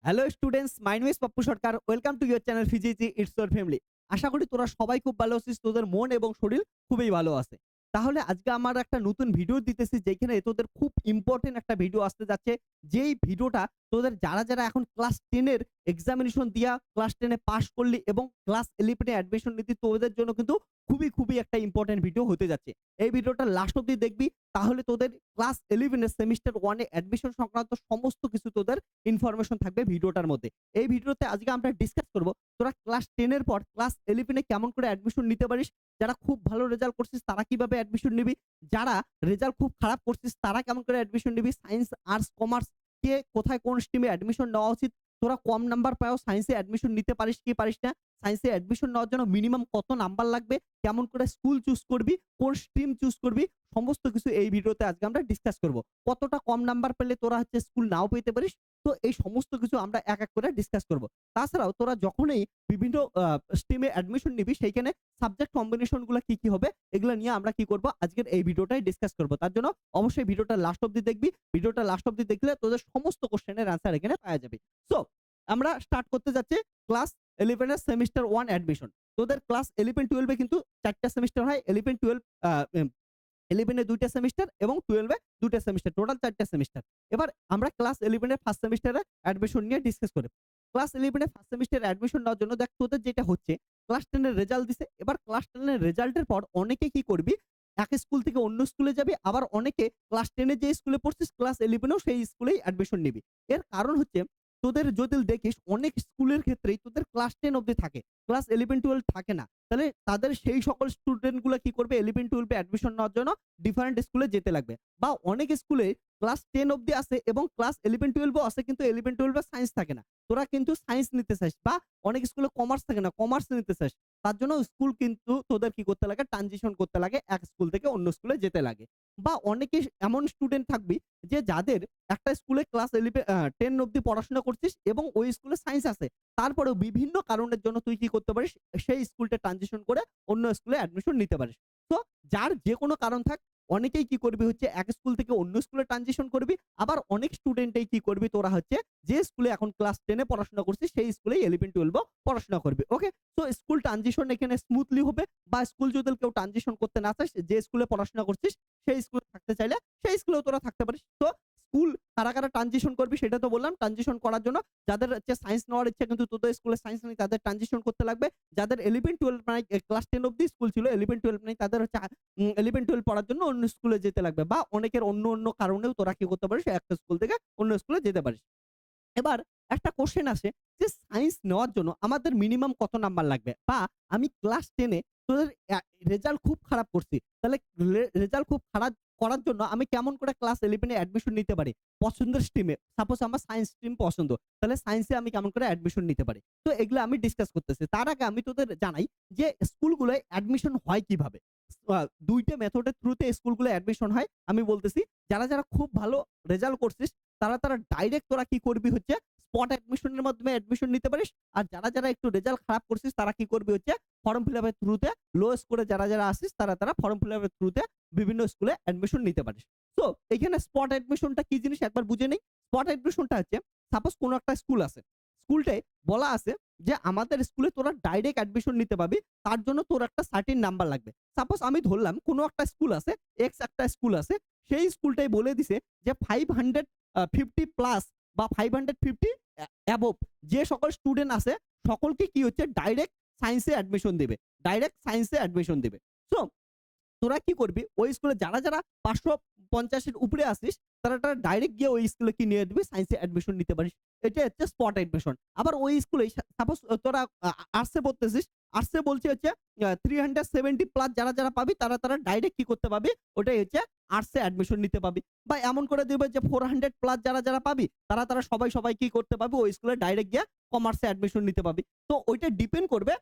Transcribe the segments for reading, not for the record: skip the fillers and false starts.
Hello students, my name is Pappu Sarkar. Welcome to your channel ফিজিজি it's your family. আশা করি তোরা সবাই খুব ভালো আছিস, তোদের মন এবং শরীর খুবই ভালো আছে। তাহলে আজকে আমার একটা নতুন ভিডিও দিতেছি, যেখানে তোদের খুব ইম্পর্টেন্ট একটা ভিডিও আসতে যাচ্ছে। যেই ভিডিওটা তোদের যারা এখন ক্লাস 10 এর এক্সামিনেশন দিয়া ক্লাস 10 এ পাস করলি এবং ক্লাস 11 এ অ্যাডমিশন নিতি, তোদের জন্য কিন্তু খুবই একটা ইম্পর্টেন্ট ভিডিও হতে যাচ্ছে। এই ভিডিওটা লাস্ট অব্দি দেখবি, তাহলে তোদের ক্লাস 11 এর সেমিস্টার 1 এ অ্যাডমিশন সংক্রান্ত সমস্ত কিছু তোদের ইনফরমেশন থাকবে ভিডিওটার মধ্যে। এই ভিডিওতে আজকে আমরা ডিসকাস করব তোরা ক্লাস 10 এর পর ক্লাস 11 এ কেমন করে অ্যাডমিশন নিতে পারিস। যারা খুব ভালো রেজাল্ট করছিস তারা কিভাবে অ্যাডমিশন নিবি, যারা রেজাল্ট খুব খারাপ করছিস তারা কেমন করে অ্যাডমিশন নিবি, সায়েন্স, আর্টস, কমার্স কে কোথায় কোন স্ট্রিমে অ্যাডমিশন নেওয়া উচিত, তোরা কম নাম্বার পাও সায়েন্সে অ্যাডমিশন নিতে পারিস কি পারিস না, সায়েন্সে অ্যাডমিশন নেওয়ার জন্য মিনিমাম কত নাম্বার লাগবে, কেমন করে স্কুল চুজ করবি, কোন স্ট্রিম চুজ করবি, সমস্ত কিছু এই ভিডিওতে আজকে আমরা ডিসকাস করব। কতটা কম নাম্বার পেলে তোরা স্কুল নাও পেতে পারিস। তো এই সমস্ত কিছু আমরা এক করে ডিসকাস করব। তাছাড়াও তোরা যখনই বিভিন্ন স্ট্রিমে অ্যাডমিশন নিবি, সেইখানে সাবজেক্ট কম্বিনেশন গুলো কি হবে এগুলো নিয়ে আমরা কি করব আজকের এই ভিডিওটাই ডিসকাস করব। তার জন্য অবশ্যই ভিডিওটা লাস্ট অব্দি দেখবি। ভিডিওটা লাস্ট অব্দি দেখলে তোদের সমস্ত কোশ্চেনের অ্যান্সার এখানে পাওয়া যাবে। সো আমরা স্টার্ট করতে যাচ্ছি ক্লাস 11 এর সেমিস্টার 1 অ্যাডমিশন। তোদের ক্লাস 11-12 এ কিন্তু 4টা সেমিস্টার হয়। 11-12 11 এ 2টা সেমিস্টার এবং 12 এ 2টা সেমিস্টার, টোটাল 4টা সেমিস্টার। এবার আমরা ক্লাস 11 এর ফার্স্ট সেমিস্টারে অ্যাডমিশন নিয়ে ডিসকাস করি। ক্লাস 11 এর ফার্স্ট সেমিস্টারে অ্যাডমিশন নেওয়ার জন্য দেখ তোদের যেটা হচ্ছে, ক্লাস 10 এর রেজাল্ট দিছে। এবার ক্লাস 10 এর রেজাল্টের পর অনেকে কি করবি, এক স্কুল থেকে অন্য স্কুলে যাবি, আবার অনেকে ক্লাস 10 এ যে স্কুলে পড়ছিস ক্লাস 11 এও সেই স্কুলেই অ্যাডমিশন নিবি। এর কারণ হচ্ছে, তোদের যদি দেখিস অনেক স্কুলের ক্ষেত্রেই তোদের ক্লাস 10 অব্দি থাকে, ক্লাস 11-12 থাকে না। তাহলে তাদের সেই সকল স্টুডেন্ট গুলো কি করবে, 11-12 এ অ্যাডমিশন নেওয়ার জন্য ডিফারেন্ট স্কুলে যেতে লাগবে। বা অনেক স্কুলে ক্লাস 10 অব্দি আসে এবং ক্লাস 11-12 ও আসে, কিন্তু 11-12 এ সায়েন্স থাকে না। তোরা কিন্তু সায়েন্স নিতে চাস, বা অনেক স্কুলে কমার্স থাকে না, কমার্স নিতে চাস। তার জন্য স্কুল কিন্তু তোদের কি করতে লাগে, ট্রানজিশন করতে লাগে, এক স্কুল থেকে অন্য স্কুলে যেতে লাগে। বা অনেকে এমন স্টুডেন্ট থাকবি যে যাদের একটা স্কুলে ক্লাস 10 অব্দি পড়াশোনা করছিস এবং ওই স্কুলে সায়েন্স আছে, তারপরেও বিভিন্ন কারণের জন্য তুই কি করতে পারিস, সেই স্কুলটা ট্রানজিশন করে অন্য স্কুলে অ্যাডমিশন নিতে পারিস। তো যার যে কোনো কারণ থাক, অনেকেই কি করবি এক স্কুল থেকে অন্য স্কুলে ট্রানজিশন করবি। আবার অনেক স্টুডেন্টই কি করবি, তোরা যে স্কুলে এখন ক্লাস 10 এ পড়াশোনা করছিস সেই স্কুলেই 11-12 ও পড়াশোনা করবি। ওকে? তো স্কুল ট্রানজিশন এখানে স্মুথলি হবে। বা স্কুল যদি কেউ ট্রানজিশন করতে না চাস, যে স্কুলে পড়াশোনা করছিস সেই স্কুলে থাকতে চাইলে সেই স্কুলেও তোরা থাকতে পারিস। তো স্কুল কারা ট্রানজিশন করবি সেটা তো বললাম। ট্রানজিশন করার জন্য যাদের সায়েন্স নেওয়ার ইচ্ছা কিন্তু তোদের স্কুলে সায়েন্স নেই, তাদের ট্রানজিশন করতে লাগবে। যাদের 11-12 মানে ক্লাস 10 অব্দি স্কুল ছিল, 11-12 নেই, তাদের 11-12 পড়ার জন্য অন্য স্কুলে যেতে লাগবে। বা অনেকের অন্য কারণেও তোরা কি করতে পারিস, একটা স্কুল থেকে অন্য স্কুলে যেতে পারিস। এবার একটা কোশ্চেন আসে যে সায়েন্স নেওয়ার জন্য আমাদের মিনিমাম কত নাম্বার লাগবে, বা আমি ক্লাস 10 এ তোদের রেজাল্ট খুব খারাপ করছি, তাহলে রেজাল্ট খুব খারাপ করার জন্য আমি কেমন করে ক্লাস 11 এ অ্যাডমিশন নিতে পারি পছন্দের স্ট্রিমে। সাপোজ আমার সায়েন্স স্ট্রিম পছন্দ, তাহলে সায়েন্সে আমি কেমন করে অ্যাডমিশন নিতে পারি। তো এগুলো আমি ডিসকাস করতেছি। তার আগে আমি তোদের জানাই যে স্কুলগুলোয় অ্যাডমিশন হয় কিভাবে। দুইটা মেথডের থ্রুতে স্কুলগুলো অ্যাডমিশন হয়। আমি বলতেছি, যারা খুব ভালো রেজাল্ট করছিস তারা ডাইরেক্ট তোরা কি করবি স্পট অ্যাডমিশনের মাধ্যমে অ্যাডমিশন নিতে পারিস। আর যারা একটু রেজাল্ট খারাপ করছিস তারা কি করবি ফর্ম ফিল আপের থ্রুতে, লো স্কোরে যারা আসিস তারা ফর্ম ফিল আপের থ্রুতে বিভিন্ন স্কুলে অ্যাডমিশন নিতে পারিস। তো এখানে স্পট অ্যাডমিশনটা কি জিনিস একবার বুঝে নেই। স্পট অ্যাডমিশনটা সাপোজ কোনো একটা স্কুল আছে, স্কুলটায় বলা আছে যে আমাদের স্কুলে তোরা ডাইরেক্ট অ্যাডমিশন নিতে পাবি, তার জন্য তোর একটা সার্টেন নাম্বার লাগবে। সাপোজ আমি ধরলাম কোনো একটা স্কুল আছে, এক্স একটা স্কুল আছে, সেই স্কুলটাই বলে দিছে যে 550 প্লাস বা 550 অ্যাবভ যে সকল স্টুডেন্ট আছে সকলকে কি ডাইরেক্ট সায়েন্সে অ্যাডমিশন দেবে, ডাইরেক্ট সায়েন্সে অ্যাডমিশন দেবে। সো তোরা কি করবি, ওই স্কুলে যারা 550 এর উপরে আসিস তারা ডাইরেক্ট গিয়ে ওই স্কুলে কি নিয়ে দিবি, সায়েন্সে অ্যাডমিশন নিতে পারিস। এটা স্পট অ্যাডমিশন। আবার ওই স্কুলে সাপোজ তোরা আর্টসে পড়তেছিস, আর্টসে বলছে 370 প্লাস যারা পাবি তারা ডাইরেক্ট কি করতে পাবি, ওটাই আর্টসে অ্যাডমিশন নিতে পাবি। বা এমন করে দিবে যে 400 প্লাস যারা পাবি তারা সবাই কি করতে পাবি, ওই স্কুলে ডাইরেক্ট গিয়ে কমার্সে অ্যাডমিশন নিতে পাবি। তো ওইটা ডিপেন্ড করবে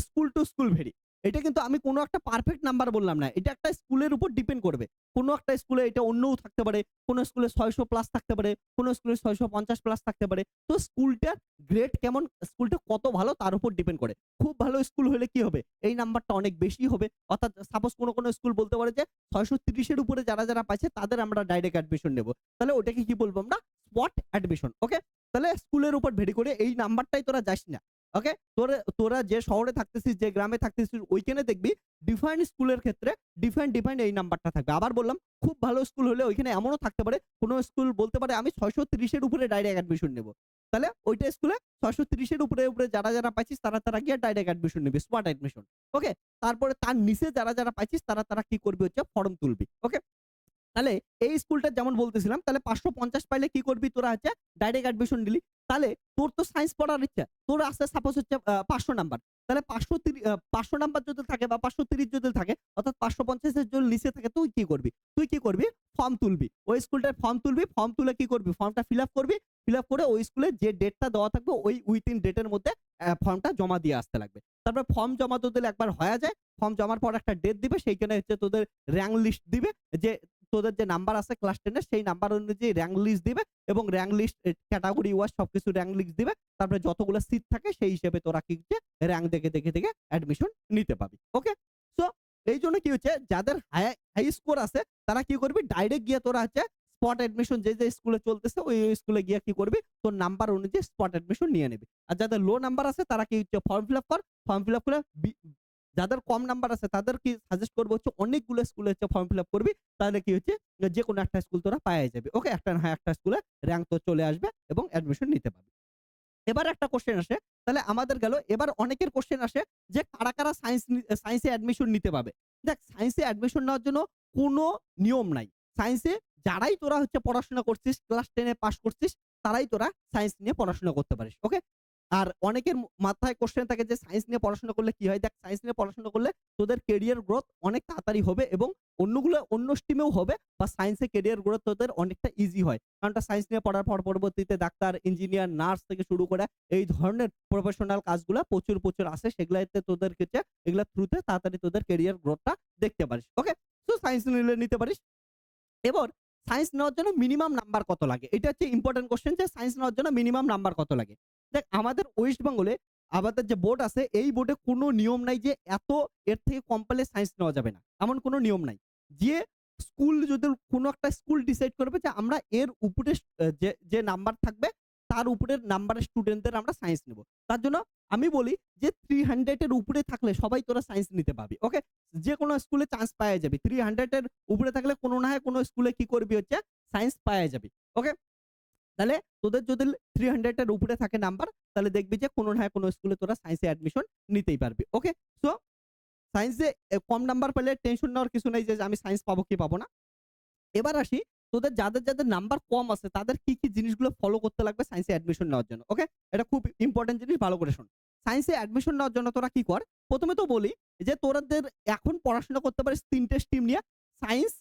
স্কুল টু স্কুল ভেরি। এটা কিন্তু আমি কোনো একটা পারফেক্ট নাম্বার বললাম না, এটা একটা স্কুলের উপর ডিপেন্ড করবে। কোনো একটা স্কুলে এটা অন্যও থাকতে পারে, কোনো স্কুলে 600 প্লাস থাকতে পারে, কোনো স্কুলে 650 প্লাস থাকতে পারে। তো স্কুলটার গ্রেড কেমন, স্কুলটা কত ভালো তার উপর ডিপেন্ড করে। খুব ভালো স্কুল হলে কি হবে, এই নাম্বারটা অনেক বেশি হবে। অর্থাৎ সাপোজ কোনো স্কুল বলতে পারে যে 630 এর উপরে যারা পাইছে তাদের আমরা ডাইরেক্ট অ্যাডমিশন নেব, তাহলে ওটাকে কি বলবো আমরা, স্পট অ্যাডমিশন। ওকে? তাহলে স্কুলের উপর ভেরি করে এই নাম্বারটাই তোরা যাস না। ওকে? তোরা যে শহরে থাকতেছিস, যে গ্রামে থাকতেছিস ওইখানে দেখবি ডিফারেন্ট স্কুলের ক্ষেত্রে ডিফারেন্ট এই নাম্বারটা থাকবে। আবার বললাম খুব ভালো স্কুল হলে ওইখানে এমনও থাকতে পারে কোন স্কুল বলতে পারে আমি ৬৩০ এর উপরে ডাইরেক্ট অ্যাডমিশন নেব। তাহলে ওইটা স্কুলে ৬৩০ এর উপরে যারা পাইছিস তারা গিয়ে ডাইরেক্ট অ্যাডমিশন নিবি, স্পট অ্যাডমিশন। ওকে? তারপরে তার নিচে যারা পাইছিস তারা কি করবি হচ্ছে ফর্ম তুলবি। ওকে? তাহলে এই স্কুলটা যেমন বলতেছিলাম তাহলে ৫৫০ পাইলে কি করবি তোরা হচ্ছে ডাইরেক্ট অ্যাডমিশন নিলি। তাহলে তোর তো সায়েন্স পড়ার ইচ্ছা। তোর আছে সাপোজ হচ্ছে ৫০০ নাম্বার। তাহলে ৫০০ নাম্বার যদি থাকে বা ৫৩০ যদি থাকে অর্থাৎ ৫৫০ এর যদি নিচে থাকে তুই কি করবি? তুই কি করবি? ফর্ম তুলবি। ওই স্কুলটার ফর্ম তুলবি। ফর্ম তুলে কি করবি? ফর্মটা ফিল আপ করবি। ফিল আপ করে ওই স্কুলে যে ডেটটা দেওয়া থাকবে ওই উইথিন ডেটের মধ্যে ফর্মটা জমা দিয়ে আসতে লাগবে। তারপর ফর্ম জমা তোদের একবার হয়ে যায়। ফর্ম জমার পর একটা ডেট দিবে। সেইখানে হচ্ছে তোদের র‍্যাংক লিস্ট দিবে যে তোদের যে নাম্বার আছে ক্লাস 10 এর সেই নাম্বার অনুযায়ী র‍্যাংক লিস্ট দিবে এবং র‍্যাংক লিস্ট ক্যাটেগরি ওয়াইজ সবকিছু র‍্যাংক লিস্ট দিবে। তারপরে যতগুলো সিট থাকে সেই হিসেবে তোরা কি হচ্ছে র‍্যাংক দেখে অ্যাডমিশন নিতে পাবি। ওকে? সো এইজন্য কি হচ্ছে যাদের হাই স্কোর আছে তারা কি করবি ডাইরেক্ট গিয়ে তোরা হচ্ছে স্পট অ্যাডমিশন যে স্কুলে চলতেছে ওই স্কুলে গিয়ে কি করবি তোর নাম্বার অনুযায়ী স্পট অ্যাডমিশন নিয়ে নিবি। আর যাদের লো নাম্বার আছে তারা কি হচ্ছে ফর্ম ফিল আপ কর। ফর্ম ফিল আপ করে যাদের কম নাম্বার আছে তাদের কি সাজেস্ট করবো হচ্ছে অনেকগুলো স্কুলে হচ্ছে ফর্ম ফিল আপ করবি। তাহলে কি হচ্ছে যে কোনো একটা স্কুল তোরা পাওয়া যাবে। ওকে? একটা না হয় একটা স্কুলে র‍্যাংক তোর চলে আসবে এবং অ্যাডমিশন নিতে পারবি। এবার একটা কোশ্চেন আসে, তাহলে আমাদের গেল। এবার অনেকের কোশ্চেন আসে যে কারা সায়েন্সে অ্যাডমিশন নিতে পাবে। দেখ সায়েন্সে অ্যাডমিশন নেওয়ার জন্য কোনো নিয়ম নাই। সায়েন্সে যারাই তোরা হচ্ছে পড়াশোনা করছিস, ক্লাস 10 এ পাস করছিস, তারাই তোরা সায়েন্স নিয়ে পড়াশোনা করতে পারিস। ওকে? আর অনেকের মাথায় কোশ্চেন থাকে যে সায়েন্স নিয়ে পড়াশোনা করলে কি হয়? দেখ সায়েন্স নিয়ে পড়াশোনা করলে তোদের ক্যারিয়ার গ্রোথ অনেক তাড়াতাড়ি হবে এবং অন্য স্ট্রিমেও হবে বা সায়েন্সে ক্যারিয়ার গ্রোথ তোদের অনেকটা ইজি হয়। কারণ সায়েন্স নিয়ে পড়ার পর পরবর্তীতে ডাক্তার, ইঞ্জিনিয়ার, নার্স থেকে শুরু করে এই ধরনের প্রফেশনাল কাজগুলা প্রচুর আসে। সেগুলাতে তোদের ক্ষেত্রে এগুলা থ্রুতে তাড়াতাড়ি তোদের ক্যারিয়ার গ্রোথটা দেখতে পারিস। ওকে? সো সায়েন্স নিতে পারিস। এবার সায়েন্স নেওয়ার জন্য মিনিমাম নাম্বার কত লাগে? এটা হচ্ছে ইম্পোর্টেন্ট কোশ্চেন যে সায়েন্স নেওয়ার জন্য মিনিমাম নাম্বার কত লাগে? দেখ আমাদের ওয়েস্ট বেঙ্গলে আমাদের যে বোর্ড আছে এই বোর্ডে কোনো নিয়ম নাই যে এর থেকে কম পেলে সায়েন্স নেওয়া যাবে না। এমন কোনো নিয়ম নাই। যে স্কুল যদি কোনো একটা স্কুল ডিসাইড করবে যে আমরা এর উপরে যে নাম্বার থাকবে তার উপরের নাম্বারের স্টুডেন্টদের আমরা সায়েন্স নেব। তার জন্য আমি বলি যে 300 এর উপরে থাকলে সবাই তোরা সায়েন্স নিতে পারবি। ওকে? যেকোনো স্কুলে চান্স পাওয়া যাবে। 300 এর উপরে থাকলে কোনো না হয় কোনো স্কুলে কি করবি হচ্ছে সায়েন্স পাওয়া যাবে। ওকে? তাহলে তোদের যদি 300 এর উপরে থাকে নাম্বার তাহলে দেখবি যে কোনো না হয় কোনো স্কুলে তোরা সায়েন্সে অ্যাডমিশন নিতেই পারবি। ওকে? সো সায়েন্সে কম নাম্বার পেলে টেনশন নেওয়ার কিছু নাই যে আমি সায়েন্স পাবো কি পাবো না। এবার আসি তোদের যাদের নাম্বার কম আছে তাদের কি জিনিসগুলো ফলো করতে লাগবে সায়েন্সে অ্যাডমিশন নেওয়ার জন্য। ওকে? এটা খুব ইম্পোর্টেন্ট জিনিস, ভালো করে শোন। সায়েন্সে অ্যাডমিশন নেওয়ার জন্য তোরা কি কর? প্রথমে তো বলি যে তোরাদের এখন পড়াশোনা করতে পারিস ৩ টে স্ট্রিম নিয়ে। সায়েন্স,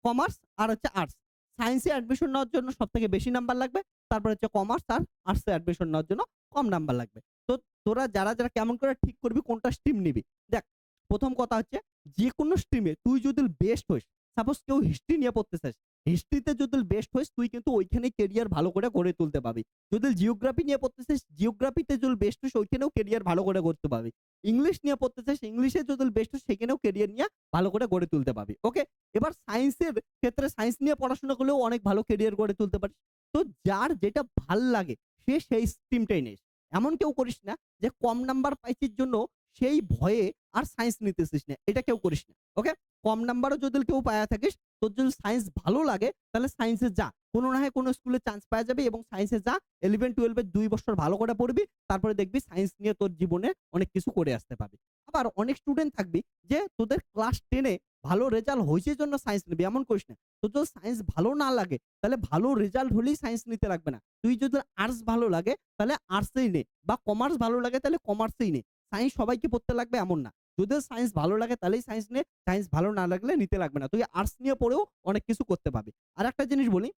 কমার্স আর হচ্ছে আর্টস। সায়েন্সে অ্যাডমিশন নেওয়ার জন্য সবথেকে বেশি নাম্বার লাগবে। তারপর হচ্ছে কমার্স আর আর্টসে অ্যাডমিশন নেওয়ার জন্য কম নাম্বার লাগবে। তো তোরা যারা কেমন করে ঠিক করবি কোনটা স্ট্রিম নিবি? দেখ প্রথম কথা হচ্ছে যেকোনো স্ট্রিমে তুই যদি বেস্ট হইস, সাপোজ কেউ হিস্ট্রি নিয়ে পড়তে চাস, হিস্ট্রিতে যদি বেস্ট হইস তুই কিন্তু ওইখানেই ক্যারিয়ার ভালো করে গড়ে তুলতে পারবি। যদি জিওগ্রাফি নিয়ে পড়তে চাস, জিওগ্রাফিতে যদি বেস্ট হইস ওইখানেও ক্যারিয়ার ভালো করে গড়তে পারবি। ইংলিশ নিয়ে পড়তে চাস, ইংলিশে যদি বেস্ট হইস সেখানেও ক্যারিয়ার নিয়ে ভালো করে গড়ে তুলতে পারবি। ওকে? এবার সায়েন্সের ক্ষেত্রে সায়েন্স নিয়ে পড়াশোনা করলেও অনেক ভালো ক্যারিয়ার গড়ে তুলতে পারিস। তো যার যেটা ভাল লাগে সে সেই স্ট্রিমটাই নিস। এমন কেউ করিস না যে কম নাম্বার পাইছিস জন্য সেই ভয়ে আর সায়েন্স নিতেছিস না। এটা কেউ করিস না। ওকে? কম নাম্বারও যদি কেউ পায়া থাকিস, তোর যদি সায়েন্স ভালো লাগে তাহলে সায়েন্সে যা। কোনো না হয় কোনো স্কুলে চান্স পাওয়া যাবে এবং সায়েন্সে যা। 11-12 এর ২ বছর ভালো করে পড়বি। তারপরে দেখবি সায়েন্স নিয়ে তোর জীবনে অনেক কিছু করে আসতে পারবি। আবার অনেক স্টুডেন্ট থাকবি যে তোদের ক্লাস 10 এ ভালো রেজাল্ট হইছে জন্য সায়েন্স নিবি। এমন করিস না। তোর যদি সায়েন্স ভালো না লাগে তাহলে ভালো রেজাল্ট হলেই সায়েন্স নিতে লাগবে না। তুই যদি আর্টস ভালো লাগে তাহলে আর্টসেই নে বা কমার্স ভালো লাগে তাহলে কমার্সেই নে। সায়েন্স সবাইকে পড়তে লাগবে এমন না। যদি সায়েন্স ভালো লাগে তাহলেই সায়েন্স নে, সায়েন্স ভালো না লাগলে নিতে লাগবে না। তুই আর্টস নিয়ে পড়েও অনেক কিছু করতে পারবি। আরেকটা জিনিস বলি,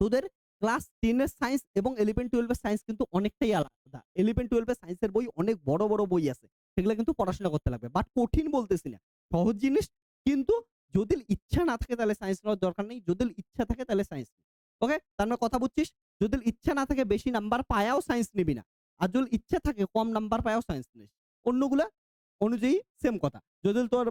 তোদের ক্লাস 10 এর সায়েন্স এবং 11-12 এর সায়েন্স কিন্তু অনেকটাই আলাদা। 11-12 এর সায়েন্সের বই অনেক বড় বই আছে। সেগুলো কিন্তু পড়াশোনা করতে লাগবে। বাট কঠিন বলতেছি না। সহজ জিনিস, কিন্তু যদি ইচ্ছা না থাকে তাহলে সায়েন্স নেওয়ার দরকার নেই। যদি ইচ্ছা থাকে তাহলে সায়েন্স নে। ওকে? তার মানে কথা বুঝছিস? যদি ইচ্ছা না থাকে বেশি নাম্বার পায়াও সায়েন্স নিবি না। আর যদি ইচ্ছা থাকে কম নাম্বার পায়াও সায়েন্স নিস। অন্যগুলা অনুযায়ী সেম কথা। যদি তোর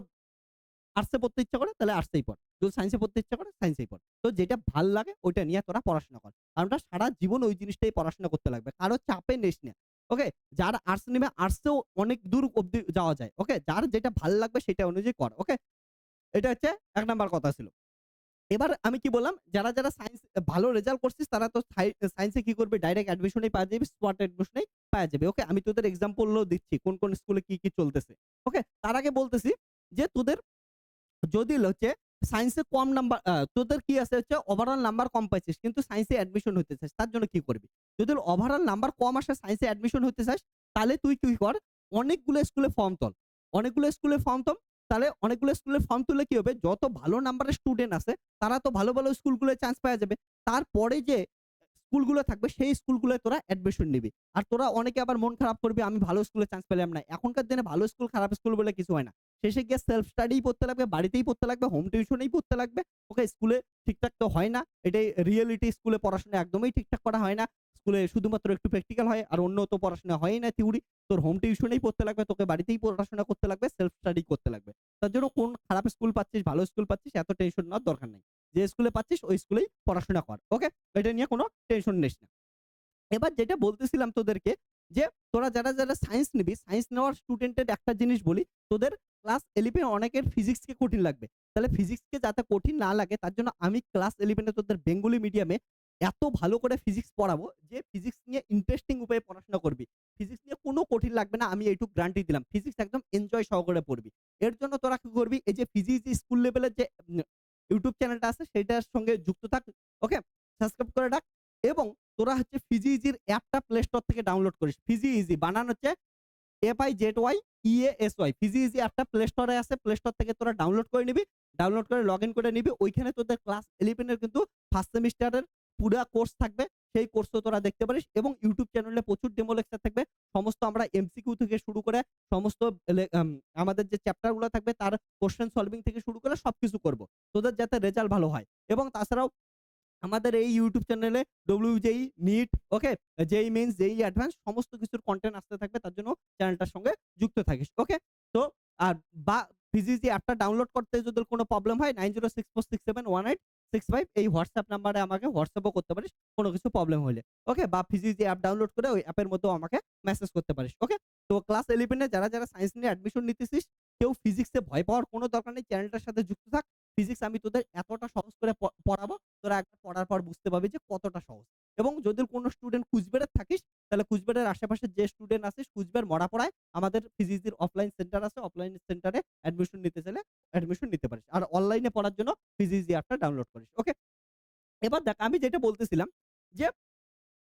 আর্টসে পড়তে ইচ্ছা করে তাহলে আর্টসেই পড়। যদি সায়েন্সে পড়তে ইচ্ছা করে সায়েন্সেই পড়। তো যেটা ভাল লাগে ওইটা নিয়ে তোরা পড়াশোনা কর। কারণ ওটা সারা জীবন ওই জিনিসটাই পড়াশোনা করতে লাগবে। কারো চাপে নিস না। ওকে? যার আর্টস নিবে আর্টসেও অনেক দূর অব্দি যাওয়া যায়। ওকে? যার যেটা ভাল লাগবে সেটা অনুযায়ী কর। ওকে? এটা হচ্ছে ১ নাম্বার কথা ছিল। এবার আমি কি বললাম, যারা সায়েন্স ভালো রেজাল্ট করছিস তারা তো সায়েন্সে কি করবি ডাইরেক্ট অ্যাডমিশনই পাওয়া যাবে, স্পট অ্যাডমিশনেই পাওয়া যাবে। ওকে? আমি তোদের এক্সাম্পলও দিচ্ছি কোন স্কুলে কি চলতেছে। ওকে? তার আগে বলতেছি যে তোদের যদি হচ্ছে সায়েন্সে কম নাম্বার তোদের কি আছে হচ্ছে ওভারঅল নাম্বার কম পাইছিস কিন্তু সায়েন্সে অ্যাডমিশন হতে চাস, তার জন্য কি করবি? যদি ওভারঅল নাম্বার কম আসে সায়েন্সে অ্যাডমিশন হতে চাস, তাহলে তুই কি কর, অনেকগুলো স্কুলে ফর্ম তোল। অনেকগুলো স্কুলে ফর্ম তোল। তাহলে অনেকগুলো স্কুলে ফর্ম তুললে কি হবে? যত ভালো নাম্বারের স্টুডেন্ট আছে তারা তো ভালো স্কুলগুলোয় চান্স পাওয়া যাবে। তারপরে যে স্কুলগুলো থাকবে সেই স্কুলগুলোয় তোরা অ্যাডমিশন নিবি। আর তোরা অনেকে আবার মন খারাপ করবি, আমি ভালো স্কুলে চান্স পেলাম না। এখনকার দিনে ভালো স্কুল, খারাপ স্কুল বলে কিছু হয় না। শেষে গিয়ে সেলফ স্টাডিই পড়তে লাগবে, বাড়িতেই পড়তে লাগবে, হোম টিউশনেই পড়তে লাগবে। ওকে? স্কুলে ঠিকঠাক তো হয় না। এটাই রিয়েলিটি, স্কুলে পড়াশোনা একদমই ঠিকঠাক করা হয় না। স্কুলে শুধুমাত্র একটু প্র্যাকটিক্যাল হয় আর অন্য তো পড়াশোনা হয়ই না থিওরি। তোর হোম টিউশনেই পড়তে লাগবে, তোকে বাড়িতেই পড়াশোনা করতে লাগবে, সেলফ স্টাডি করতে লাগবে। তার জন্য কোন খারাপ স্কুল পাচ্ছিস, ভালো স্কুল পাচ্ছিস এত টেনশন নেওয়ার দরকার নাই। যে স্কুলে পাচ্ছিস ওই স্কুলেই পড়াশোনা কর। ওকে? এটা নিয়ে কোন টেনশন নিস না। এবার যেটা বলতেছিলাম তোদেরকে যে তোরা যারা সায়েন্স নিবি, সায়েন্স নেওয়ার স্টুডেন্টের একটা জিনিস বলি, তোদের ক্লাস 11 এ অনেকের ফিজিক্সকে কঠিন লাগবে। তাহলে ফিজিক্সকে যাতে কঠিন না লাগে তার জন্য আমি ক্লাস 11 এ তোদের বেঙ্গলি মিডিয়ামে এত ভালো করে ফিজিক্স পড়াবো যে ফিজিক্স নিয়ে ইন্টারেস্টিং উপায়ে পড়াশোনা করবি। ফিজিক্স নিয়ে কোনো কঠিন লাগবে না, আমি এইটুক গ্যারান্টি দিলাম। ফিজিক্স একদম এনজয় সহকারে পড়বি। এর জন্য তোরা কি করবি, এই যে ফিজিক্স স্কুল লেভেলের যে ইউটিউব চ্যানেলটা আছে সেটার সঙ্গে যুক্ত থাক। ওকে? সাবস্ক্রাইব করে রাখ এবং তোরা হচ্ছে ফিজি ইজির অ্যাপটা প্লে স্টোর থেকে ডাউনলোড করিস। ফিজি ইজি বানান হচ্ছে FIZYEASY। ফিজি ইজি অ্যাপটা প্লে স্টোরে আছে। প্লে স্টোর থেকে তোরা ডাউনলোড করে নিবি। ডাউনলোড করে লগইন করে নিবি। ওইখানে তোদের ক্লাস 11 এর কিন্তু ফার্স্ট সেমিস্টারের পুরা কোর্স থাকবে। সেই কোর্সও তোরা দেখতে পারিস এবং ইউটিউব চ্যানেলে প্রচুর ডেমো লেকচার থাকবে। সমস্ত আমরা এমসিকিউ থেকে শুরু করে সমস্ত আমাদের যে চ্যাপ্টার গুলো থাকবে তার কোয়েশ্চেন সলভিং থেকে শুরু করে সবকিছু করব। তোদের যাতে রেজাল্ট ভালো হয় এবং তাছাড়াও আমাদের এই ইউটিউব চ্যানেলে WJEE, নিট, ওকে? JEE মেইনস, JEE অ্যাডভান্স সমস্ত কিছুর কনটেন্ট আসতে থাকবে। তার জন্য চ্যানেলটার সঙ্গে যুক্ত থাকিস। ওকে? তো আর বা ফিজিজি অ্যাপটা ডাউনলোড করতে যদি কোনো প্রবলেম হয় 9064671865 এই WhatsApp নাম্বারে আমাকে WhatsAppও করতে পারিস কোনো কিছু প্রবলেম হইলে। ওকে? বা ফিজিজি অ্যাপ ডাউনলোড করে ওই অ্যাপের মধ্যেও আমাকে মেসেজ করতে পারিস। ওকে? তো ক্লাস 11 এ যারা সায়েন্স নিয়ে অ্যাডমিশন নিতেছিস কেউ ফিজিক্সে ভয় পাওয়ার কোনো দরকার নেই। চ্যানেলটার সাথে যুক্ত থাক। ফিজিক্স আমি তোদের এতটা সহজ করে পড়াবো তোরা একবার পড়ার পর বুঝতে পারবি যে কতটা সহজ। এবং যদি কোনো স্টুডেন্ট কুচবিহারে থাকিস তাহলে কুচবিহারের আশেপাশে যে স্টুডেন্ট আছিস কুচবিহার মরাপাড়ায় আমাদের ফিজিক্সের অফলাইন সেন্টার আছে। অফলাইন সেন্টারে অ্যাডমিশন নিতে চাইলে অ্যাডমিশন নিতে পারিস। আর অনলাইনে পড়ার জন্য ফিজিক্স অ্যাপটা ডাউনলোড করিস। ওকে? এবার দেখ আমি যেটা বলতেছিলাম যে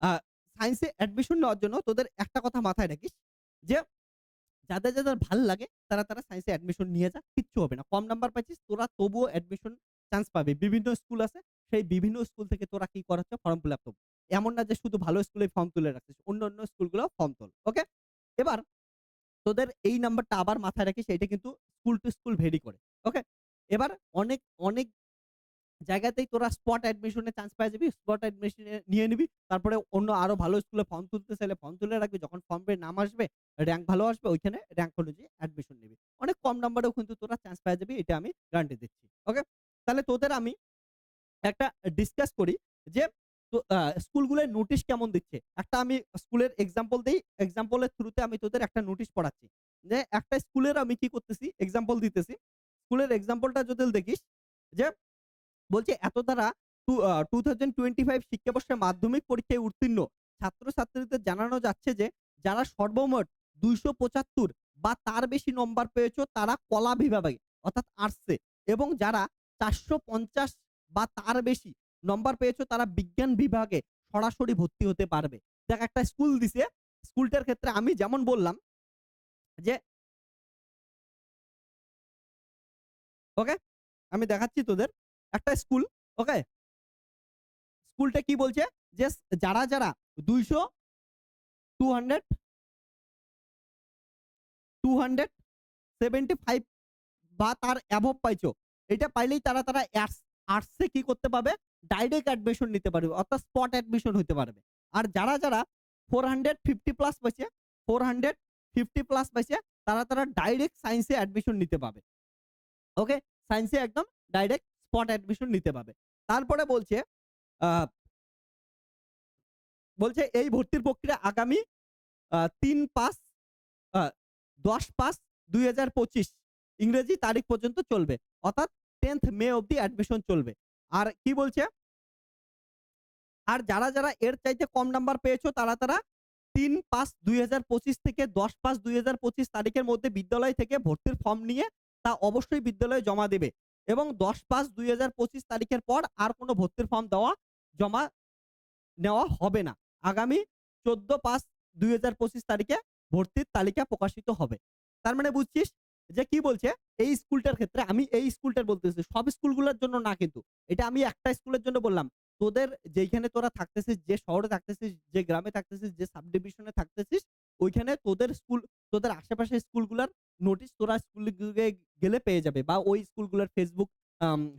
আ সায়েন্সে অ্যাডমিশন নেওয়ার জন্য তোদের একটা কথা মাথায় রাখিস যে যাদের ভাল লাগে তারা সায়েন্সে অ্যাডমিশন নিয়ে যা। কিচ্ছু হবে না। কম নাম্বার পাইছিস তোরা তবুও অ্যাডমিশন চান্স পাবি। বিভিন্ন স্কুল আছে। সেই বিভিন্ন স্কুল থেকে তোরা কি করাচ্ছ ফর্ম ফিল আপ করবি। এমন না যে শুধু ভালো স্কুলেই ফর্ম তুলে রাখছিস। অন্য স্কুলগুলোও ফর্ম তোল। ওকে? এবার তোদের এই নাম্বারটা আবার মাথায় রাখিস এটা কিন্তু স্কুল টু স্কুল ভেরি করে। ওকে? এবার অনেক জায়গাতেই তোরা স্পট অ্যাডমিশন এ চান্স পেয়ে যাবি। স্পট অ্যাডমিশন এ নিয়ে নিবি। তারপরে অন্য আরো ভালো স্কুলে ফর্ম তুলতে চাইলে ফর্ম তুলে রাখবি। যখন ফর্মের নাম আসবে, র‍্যাংক ভালো আসবে ওইখানে র‍্যাংক অনুযায়ী অ্যাডমিশন নিবি। অনেক কম নাম্বারেও কিন্তু তোরা চান্স পেয়ে যাবি। এটা আমি গ্যারান্টি দিচ্ছি। ওকে? তাহলে তোদের আমি একটা ডিসকাস করি যে তো স্কুলগুলোর নোটিশ কেমন দিচ্ছে। একটা আমি স্কুলের এক্সাম্পল দেই। এক্সাম্পলের থ্রুতে আমি তোদের একটা নোটিশ পড়াচ্ছি। যে একটা স্কুলের আমি কি করতেছি এক্সাম্পল দিতেছি। স্কুলের এক্সাম্পলটা যদি দেখিস যে বলছে এত দ্বারা 2025 শিক্ষাবর্ষে মাধ্যমিক পরীক্ষায় উত্তীর্ণ ছাত্রছাত্রীদের জানানো যাচ্ছে যে যারা সর্বমোট 275 বা তার বেশি নম্বর পেয়েছো তারা কলা বিভাগে অর্থাৎ আর্টসে এবং যারা 450 বা তার বেশি নম্বর পেয়েছো তারা বিজ্ঞান বিভাগে সরাসরি ভর্তি হতে পারবে। দেখ একটা স্কুল দিছে, স্কুলটার ক্ষেত্রে আমি যেমন বললাম যে ওকে আমি দেখাচ্ছি তোদের একটা স্কুল। ওকে? স্কুলটা কি বলছে যে যারা 200 200 275 বা তার অ্যাবভ পাইছো এটা পাইলেই তারা আর্টসে কি করতে পারবে ডাইরেক্ট অ্যাডমিশন নিতে পারবে অর্থাৎ স্পট অ্যাডমিশন হতে পারবে। আর যারা 450 প্লাস পাইছে 450 প্লাস পাইছে তারা ডাইরেক্ট সায়েন্সে অ্যাডমিশন নিতে পারবে। ওকে? সায়েন্সে একদম ডাইরেক্ট স্পট অ্যাডমিশন নিতে পাবে। তারপরে বলছে আ বলছে এই ভর্তির প্রক্রিয়া আগামী ৩-৫ আ ১০-৫-২০২৫ ইংরেজি তারিখ পর্যন্ত চলবে। অর্থাৎ 10th মে অব্দি অ্যাডমিশন চলবে। আর কি বলছে? আর যারা এর চাইতে কম নাম্বার পেয়েছো তারা ৩-৫-২০২৫ থেকে ১০-৫-২০২৫ তারিখের মধ্যে বিদ্যালয় থেকে ভর্তির ফর্ম নিয়ে তা অবশ্যই বিদ্যালয়ে জমা দেবে। এবং ১০-৫-২০২৫ তারিখের পর আর কোন ভর্তির ফর্ম জমা নেওয়া হবে না। আগামী ১৪-৫-২০২৫ তারিখে ভর্তির তালিকা প্রকাশিত হবে। তার মানে বুঝছিস যে কি বলছে? এই স্কুলটার ক্ষেত্রে আমি এই স্কুলটার বলতেছি। সব স্কুলগুলোর জন্য না কিন্তু। এটা আমি একটা স্কুলের জন্য বললাম। তোদের যেইখানে তোরা থাকতেছিস, যে শহরে থাকতেছিস, যে গ্রামে থাকতেছিস, যে সাব ডিভিশনে থাকতেছিস, ওইখানে তোদের আশেপাশের স্কুলগুলার নোটিশ তোরা স্কুলে গেলে পেয়ে যাবে বা ওই স্কুলগুলার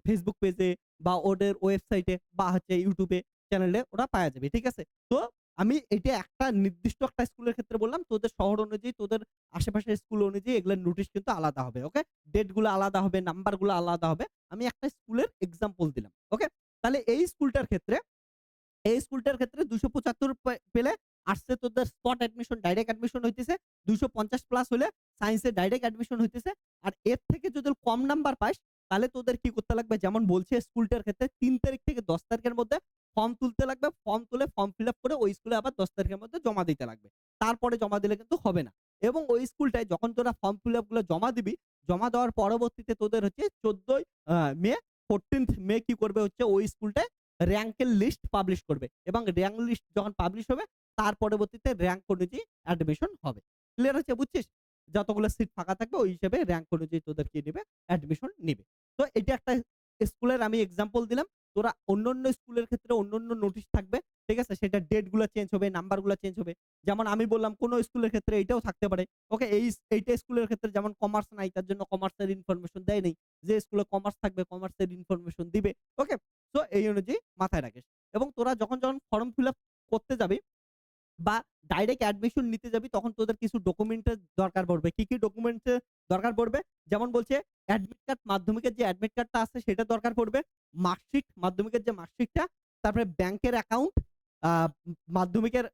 Facebook পেজে বা ওদের ওয়েবসাইটে বা হচ্ছে YouTube এ চ্যানেলে ওরা পাওয়া যাবে। ঠিক আছে? তো আমি এটা একটা নির্দিষ্ট একটা স্কুলের ক্ষেত্রে বললাম। তোদের শহর অনুযায়ী, তোদের আশেপাশের স্কুল অনুযায়ী এগুলার নোটিশ কিন্তু আলাদা হবে। ওকে? ডেট গুলো আলাদা হবে, নাম্বার গুলো আলাদা হবে। আমি একটা স্কুলের এক্সাম্পল দিলাম। ওকে? তাহলে এই স্কুলটার ক্ষেত্রে ২৭৫ পেলে আর্টসে তোদের স্পট অ্যাডমিশন ডাইরেক্ট অ্যাডমিশন হইতেছে। ২৫০ প্লাস হলে সায়েন্সে ডাইরেক্ট অ্যাডমিশন হইতেছে। আর এর থেকে যদি কম নাম্বার পাস তাহলে তোদের কি করতে লাগবে? যেমন বলছে স্কুলটার ক্ষেত্রে ৩ তারিখ থেকে ১০ তারিখের মধ্যে ফর্ম তুলতে লাগবে। ফর্ম তুলে ফর্ম ফিল আপ করে ওই স্কুলে আবার ১০ তারিখের মধ্যে জমা দিতে লাগবে। তারপরে জমা দিলে কিন্তু হবে না। এবং ওই স্কুলটায় যখন তোরা ফর্ম ফিল আপ গুলো জমা দিবি, জমা দেওয়ার পরবর্তীতে তোদের হচ্ছে ১৪ই মে 14th মে কি করবে হচ্ছে ওই স্কুলটায় র‍্যাংকের লিস্ট পাবলিশ করবে এবং র‍্যাংক লিস্ট যখন পাবলিশ হবে তার পরবর্তীতে র‍্যাংক অনুযায়ী অ্যাডমিশন হবে। ক্লিয়ার হচ্ছে? বুঝছিস? যতগুলো সিট ফাঁকা থাকবে ওই হিসেবে র‍্যাংক অনুযায়ী তোদের কি নিবে? অ্যাডমিশন নিবে। তো এটা একটা স্কুলের আমি এক্সাম্পল দিলাম। তোরা অন্যান্য স্কুলের ক্ষেত্রে অন্যান্য নোটিশ থাকবে। ঠিক আছে? সেটার ডেট গুলা চেঞ্জ হবে, নাম্বার গুলা চেঞ্জ হবে। যেমন আমি বললাম কোন স্কুলের ক্ষেত্রে এইটাও থাকতে পারে। ওকে? এইটা স্কুলের ক্ষেত্রে যেমন কমার্স নাই তার জন্য কমার্সের ইনফরমেশন দেয় নাই। যে স্কুলে কমার্স থাকবে কমার্সের ইনফরমেশন দিবে। ওকে? সো এই অনুযায়ী মাথায় রাখিস। এবং তোরা যখন ফর্ম ফিল আপ করতে যাবি বা ডাইরেক্ট অ্যাডমিশন নিতে যাবি তখন তোদের কিছু ডকুমেন্টের দরকার পড়বে। কি ডকুমেন্টস এর দরকার পড়বে? যেমন বলছে অ্যাডমিট কার্ড, মাধ্যমিকের যে অ্যাডমিট কার্ডটা আছে সেটা দরকার পড়বে। মার্কশিট, মাধ্যমিকের যে মার্কশিটটা, তারপরে ব্যাংকের অ্যাকাউন্ট, আ মাধ্যমিকের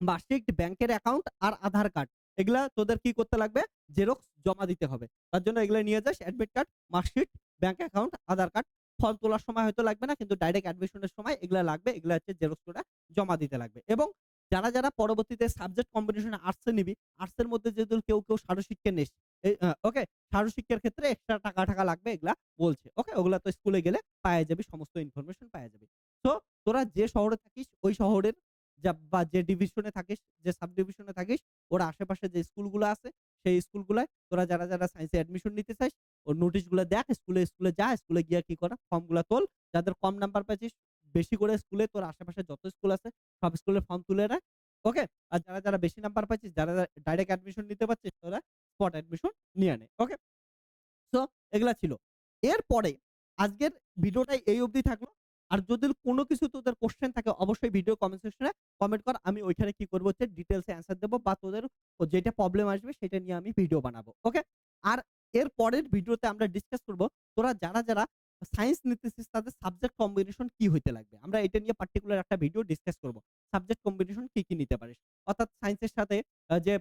মার্কশিট, ব্যাংকের অ্যাকাউন্ট আর আধার কার্ড। এগুলা তোদের কি করতে লাগবে? জেরক্স জমা দিতে হবে। তার জন্য এগুলা নিয়ে যাস admit card, marksheet, bank account, Aadhaar card. Form তোলার সময় হয়তো লাগবে না কিন্তু ডাইরেক্ট অ্যাডমিশনের সময় এগুলা লাগবে। এগুলা হচ্ছে জেরক্স করে জমা দিতে লাগবে। এবং যারা পরবর্তীতে সাবজেক্ট কম্বিনেশন আর্টস এ নিবি, আর্টস এর মধ্যে যদি কেউ শারীরশিক্ষা নিস, ওকে? শারীরশিক্ষার ক্ষেত্রে এক্সট্রা টাকা লাগবে এগুলা বলছে। ওকে? ওগুলা তো স্কুলে গেলে পাওয়া যাবি, সমস্ত ইনফরমেশন পাওয়া যাবি। তো তোরা যে শহরে থাকিস ওই শহরের বা যে ডিভিশনে থাকিস, যে সাব ডিভিশনে থাকিস, ওর আশেপাশে যে স্কুলগুলো আছে, সেই স্কুলগুলায় তোরা যারা সায়েন্সে অ্যাডমিশন নিতে চাস, ওর নোটিশ গুলা দেখ, স্কুলে যা, স্কুলে গিয়া কি কর? ফর্ম গুলা তোল। যাদের কম নাম্বার পাইছিস, বেশি করে স্কুলে তোর আশেপাশে যত স্কুল আছে, সব স্কুলের ফর্ম তুলে রাখ। ওকে? আর যারা বেশি নাম্বার পাইছিস, যারা ডাইরেক্ট অ্যাডমিশন নিতে পারছিস, তোরা স্পট অ্যাডমিশন নিয়ে নে। ওকে? সো এগুলা ছিল। এরপরে আজকের ভিডিওটা এই অবধি থাকলো। আর যদি কোনো কিছু তোদের কোয়েশ্চেন থাকে অবশ্যই ভিডিও কমেন্ট সেকশনে কমেন্ট কর। আমি ওইখানে কি করব হচ্ছে ডিটেইলস এ অ্যানসার দেব বা তোদের যেটা প্রবলেম আসবে সেটা নিয়ে আমি ভিডিও বানাবো। ওকে? আর এর পরের ভিডিওতে আমরা ডিসকাস করব তোরা যারা সায়েন্স নিতেছিস তাদের সাবজেক্ট কম্বিনেশন কি হইতে লাগবে। আমরা এটা নিয়ে পার্টিকুলার একটা ভিডিও ডিসকাস করব। সাবজেক্ট কম্বিনেশন কি নিতে পারিস। অর্থাৎ সায়েন্সের সাথে যে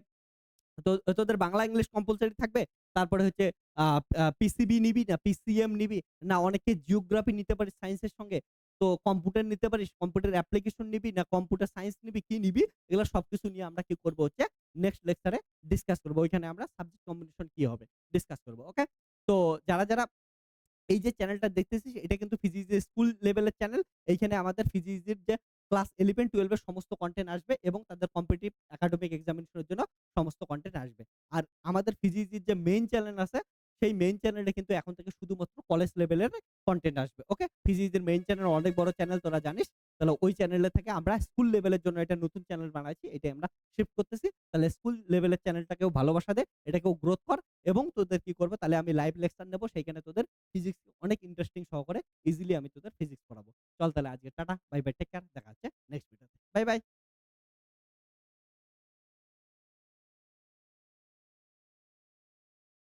তোদের বাংলা ইংলিশ কম্পালসরি থাকবে। তারপরে হচ্ছে আ আ পিসিবি নিবি না পিসিএম নিবি না অনেকে জিওগ্রাফি নিতে পারিস সায়েন্সের সঙ্গে। তো কম্পিউটার নিতে পারিস, কম্পিউটার অ্যাপ্লিকেশন নিবি না কম্পিউটার সায়েন্স নিবি, কি নিবি? এগুলা সবকিছু নিয়ে আমরা কি করব হচ্ছে নেক্সট লেকচারে ডিসকাস করব। ওইখানে আমরা সাবজেক্ট কম্বিনেশন কি হবে ডিসকাস করব। ওকে? তো যারা এই যে চ্যানেলটা দেখতেছিস এটা কিন্তু ফিজিক্স এর স্কুল লেভেলের চ্যানেল। এইখানে আমাদের ফিজিক্সের যে ক্লাস 11-12 এর সমস্ত কনটেন্ট আসবে এবং তাদের কম্পিটিটিভ একাডেমিক এক্সামিনেশন এর জন্য সমস্ত কনটেন্ট আসবে। আর আমাদের ফিজিক্সের যে মেইন চ্যানেল আছে, সেই মেইন চ্যানেলে কিন্তু এখন থেকে শুধুমাত্র কলেজ লেভেলের কনটেন্ট আসবে। ওকে? ফিজিক্সের মেইন চ্যানেল অনেক বড় চ্যানেল তোরা জানিস। তাহলে ওই চ্যানেলে থেকে আমরা স্কুল লেভেলের জন্য একটা নতুন চ্যানেল বানাইছি। এটাই আমরা শিফট করতেছি। তাহলে স্কুল লেভেলের চ্যানেলটাকেও ভালোবাসা দে, এটাকেও গ্রোথ কর এবং তোদের কি করবে তাহলে আমি লাইভ লেকচার নেব। সেইখানে তোদের ফিজিক্স অনেক ইন্টারেস্টিং সহকারে ইজিলি আমি তোদের ফিজিক্স পড়াবো। চল তাহলে আজকে tata, bye bye, take care, দেখা